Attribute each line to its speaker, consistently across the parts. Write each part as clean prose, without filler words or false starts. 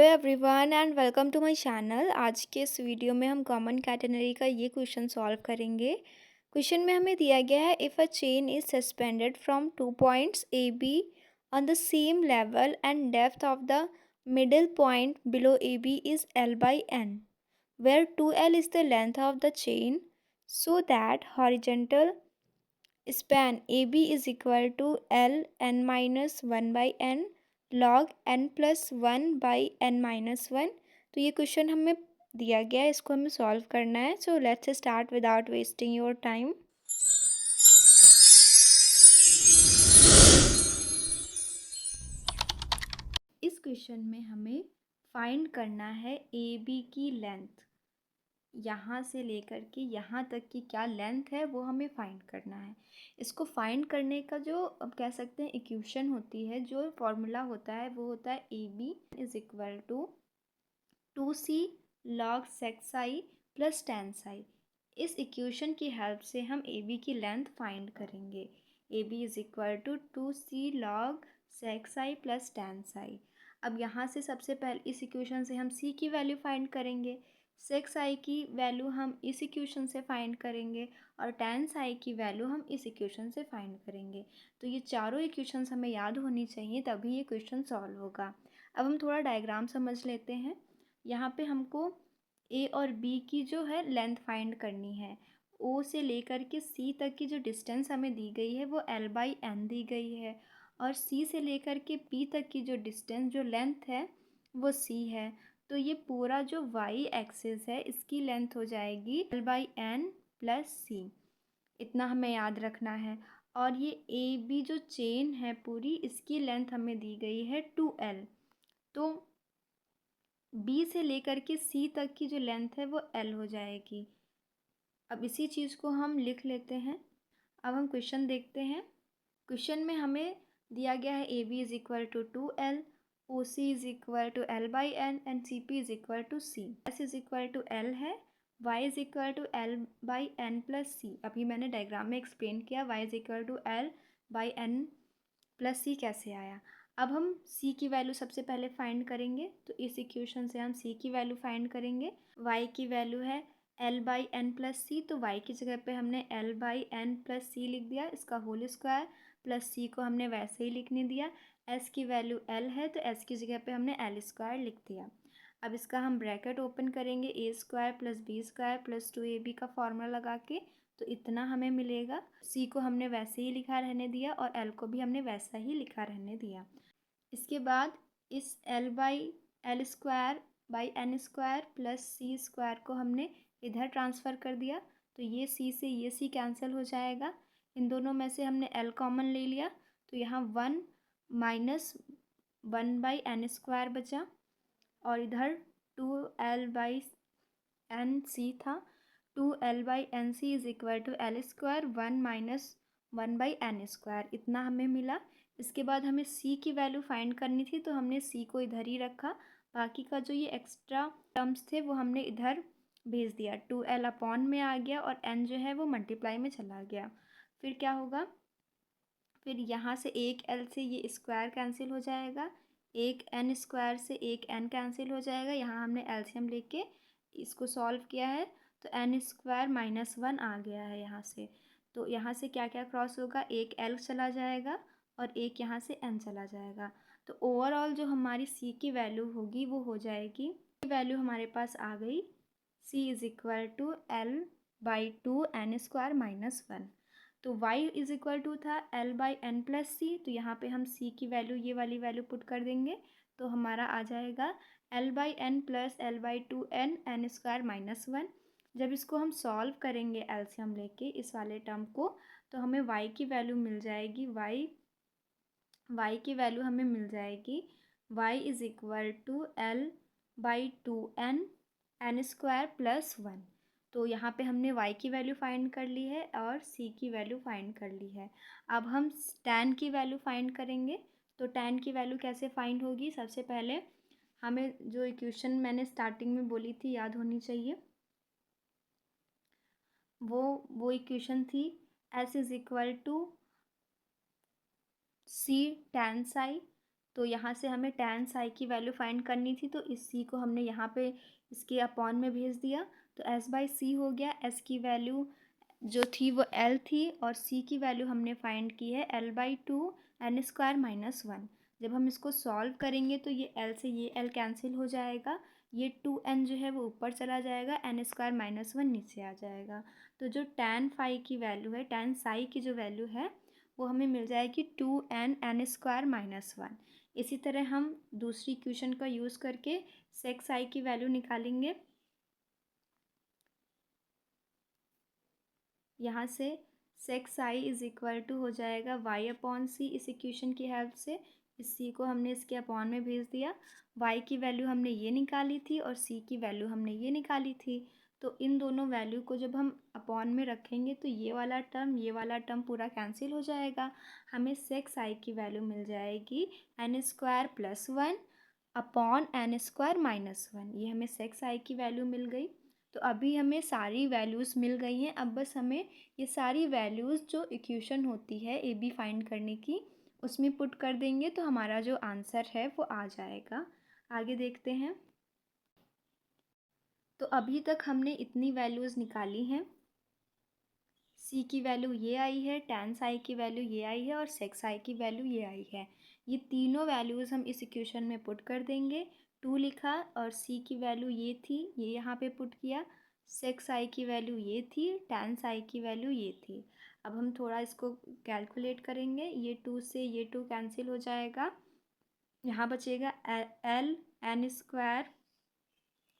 Speaker 1: Everyone and welcome to my channel. आज के इस वीडियो में हम कॉमन कैटेनरी का ये क्वेश्चन सॉल्व करेंगे। क्वेश्चन में हमें दिया गया है if a chain is suspended from 2 points A B on the same level and depth of the middle point below A B is L by N where 2L is the length of the chain so that horizontal span AB is equal to L n minus 1 by n log n plus 1 by n minus 1। तो ये question हमें दिया गया है, इसको हमें solve करना है। So let's start without wasting your time. इस क्वेश्चन में हमें फाइंड करना है ए बी की लेंथ। यहाँ से लेकर के यहाँ तक की क्या लेंथ है वो हमें फाइंड करना है। इसको फाइंड करने का जो अब कह सकते हैं इक्वेशन होती है, जो फॉर्मूला होता है वो होता है A B is equal to 2C log sec psi plus tan psi. इस इक्वेशन की हेल्प से हम ए बी की लेंथ फाइंड करेंगे। A B is equal to 2C log sec psi plus tan psi. अब यहाँ से सबसे पहले इस इक्वेशन से हम C की वैल्यू फाइंड करेंगे, सेक साई की वैल्यू हम इस इक्वेशन से फाइंड करेंगे और टेन साई की वैल्यू हम इस इक्वेशन से फाइंड करेंगे। तो ये चारों इक्वेशंस हमें याद होनी चाहिए, तभी ये क्वेश्चन सॉल्व होगा। अब हम थोड़ा डायग्राम समझ लेते हैं। यहाँ पे हमको ए और बी की जो है लेंथ फाइंड करनी है। ओ से लेकर के सी तक की जो डिस्टेंस हमें दी गई है वो एल बाई एन दी गई है, और सी से लेकर के पी तक की जो डिस्टेंस जो लेंथ है वो सी है। तो ये पूरा जो वाई एक्सिस है इसकी लेंथ हो जाएगी एल बाई एन प्लस सी, इतना हमें याद रखना है। और ये ए बी जो चेन है पूरी, इसकी लेंथ हमें दी गई है 2L। तो बी से लेकर के सी तक की जो लेंथ है वो L हो जाएगी। अब इसी चीज़ को हम लिख लेते हैं। अब हम क्वेश्चन देखते हैं। क्वेश्चन में हमें दिया गया है A B is equal to 2L, O C is equal to L by N and C P is equal to C. S is equal to L है, Y is equal to L by N plus C. अभी मैंने diagram में explain किया Y is equal to L by N plus C कैसे आया। अब हम सी की वैल्यू सबसे पहले फाइंड करेंगे, तो इस इक्वेशन से हम सी की वैल्यू फाइंड करेंगे। वाई की वैल्यू है L by N plus C, तो वाई की जगह पे हमने एल बाई एन प्लस सी लिख दिया, इसका होल स्क्वायर, प्लस सी को हमने वैसे ही लिखने दिया। एस की वैल्यू एल है तो एस की जगह पे हमने एल स्क्वायर लिख दिया। अब इसका हम ब्रैकेट ओपन करेंगे, A square plus B square plus 2AB का फॉर्मूला लगा के, तो इतना हमें मिलेगा। सी को हमने वैसे ही लिखा रहने दिया और एल को भी हमने वैसा ही लिखा रहने दिया। इसके बाद इस L by L square by N square plus C square को हमने इधर ट्रांसफ़र कर दिया, तो ये सी से ये सी कैंसिल हो जाएगा। इन दोनों में से हमने एल कॉमन ले लिया, तो यहाँ 1 माइनस 1 बाई एन स्क्वायर बचा, और इधर 2L बाई एन सी था। 2L by N C is equal to L square 1 minus 1 by N square, इतना हमें मिला। इसके बाद हमें सी की वैल्यू फाइंड करनी थी, तो हमने सी को इधर ही रखा, बाकी का जो ये एक्स्ट्रा टर्म्स थे वो हमने इधर भेज दिया। 2L अपॉन में आ गया और n जो है वो मल्टीप्लाई में चला गया। फिर क्या होगा, फिर यहाँ से एक L से ये स्क्वायर कैंसिल हो जाएगा, एक n स्क्वायर से एक n कैंसिल हो जाएगा। यहाँ हमने एलसीएम लेके इसको सॉल्व किया है, तो n स्क्वायर माइनस 1 आ गया है यहाँ से। तो यहाँ से क्या क्या क्रॉस होगा, एक L चला जाएगा और एक यहाँ से n चला जाएगा। तो ओवरऑल जो हमारी C की वैल्यू होगी वो हो जाएगी, वैल्यू हमारे पास आ गई, C is equal to L by 2 n square minus 1। तो y इज इक्वल टू था L by N plus C, तो यहाँ पे हम C की वैल्यू ये वाली वैल्यू पुट कर देंगे, तो हमारा आ जाएगा L by N plus L by 2n N square minus 1। जब इसको हम सॉल्व करेंगे एलसीएम लेके इस वाले टर्म को, तो हमें y की वैल्यू मिल जाएगी, y की वैल्यू हमें मिल जाएगी y is equal to L by 2n N square plus 1। तो यहाँ पे हमने y की वैल्यू फाइंड कर ली है और c की वैल्यू फाइंड कर ली है। अब हम tan की वैल्यू फाइंड करेंगे। तो tan की वैल्यू कैसे फाइंड होगी, सबसे पहले हमें जो इक्वेशन मैंने स्टार्टिंग में बोली थी याद होनी चाहिए, वो इक्वेशन थी s is equal to c tan psi. तो यहाँ से हमें tan psi की वैल्यू फाइंड करनी थी, तो इस c को हमने यहाँ पे इसके अपॉन में भेज दिया, तो s/c हो गया। s की वैल्यू जो थी वो l थी और c की वैल्यू हमने फाइंड की है l/2 n² - 1। जब हम इसको सॉल्व करेंगे तो ये l से ये l कैंसिल हो जाएगा, ये 2n जो है वो ऊपर चला जाएगा, n² - 1 नीचे आ जाएगा। तो जो tan phi की वैल्यू है, tan psi की जो वैल्यू है वो हमें मिल जाएगी 2n n² - 1। इसी तरह हम दूसरी इक्वेशन का यूज़ करके sec psi की वैल्यू निकालेंगे। यहाँ से sec psi is equal to हो जाएगा y/c। इस इक्वेशन की हेल्प से इस c को हमने इसके अपॉन में भेज दिया। y की वैल्यू हमने ये निकाली थी और c की वैल्यू हमने ये निकाली थी। तो इन दोनों वैल्यू को जब हम अपॉन में रखेंगे तो ये वाला टर्म पूरा कैंसिल हो जाएगा। हमें sec psi की वैल्यू मिल जाएगी n² + 1 अपॉन n² - 1। ये हमें sec psi की वैल्यू मिल गई। तो अभी हमें सारी वैल्यूज़ मिल गई हैं। अब बस हमें ये सारी वैल्यूज़ जो इक्वेशन होती है ए बी फाइंड करने की उसमें पुट कर देंगे तो हमारा जो आंसर है वो आ जाएगा। आगे देखते हैं। तो अभी तक हमने इतनी वैल्यूज़ निकाली हैं। c की वैल्यू ये आई है, tan psi की वैल्यू ये आई है और sec psi की वैल्यू ये आई है। ये तीनों वैल्यूज़ हम इस इक्वेशन में पुट कर देंगे। 2 लिखा और c की वैल्यू ये थी, ये यहाँ पे पुट किया। sec psi की वैल्यू ये थी, tan psi की वैल्यू ये थी। अब हम थोड़ा इसको कैलकुलेट करेंगे। ये 2 से ये 2 कैंसिल हो जाएगा। यहाँ बचेगा l n²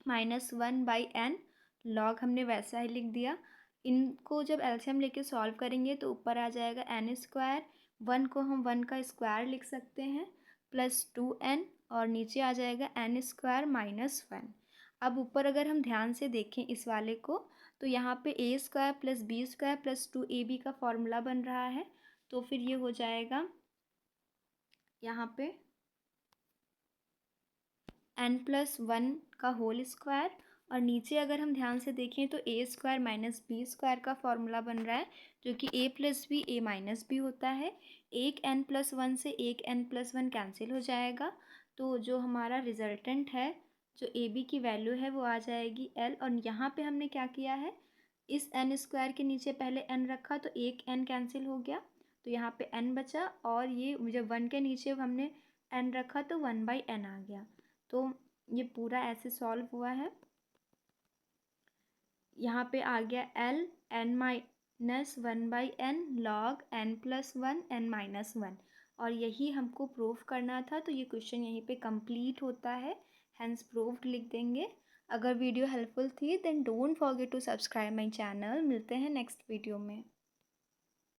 Speaker 1: -1/n। लॉग हमने वैसा ही लिख दिया। इनको जब एलसीएम लेके सॉल्व करेंगे तो ऊपर आ जाएगा n²। 1 को हम 1 का स्क्वायर लिख सकते हैं +2n और नीचे आ जाएगा n² - 1। अब ऊपर अगर हम ध्यान से देखें इस वाले को तो यहाँ पे a² + b² + 2ab का फॉर्मूला बन रहा है। तो फिर ये हो जाएगा यहाँ पे n+1 का होल स्क्वायर और नीचे अगर हम ध्यान से देखें तो a² - b² का फॉर्मूला बन रहा है जो कि a + b a - b होता है। एक n+1 से एक n+1 कैंसिल हो जाएगा। तो जो हमारा रिजल्टेंट है, जो ए बी की वैल्यू है वो आ जाएगी l। और यहाँ पे हमने क्या किया है, इस n² के नीचे पहले n रखा तो एक n कैंसिल हो गया, तो यहाँ पे n बचा और ये जब 1 के नीचे हमने n रखा तो 1/n आ गया। तो ये पूरा ऐसे सॉल्व हुआ है। यहाँ पे आ गया l n-1/n log n+1 n-1 और यही हमको प्रूफ करना था। तो ये क्वेश्चन यहीं पे कंप्लीट होता है, हेंस प्रूव्ड लिख देंगे। अगर वीडियो हेल्पफुल थी then don't forget to subscribe my channel. मिलते हैं नेक्स्ट वीडियो में।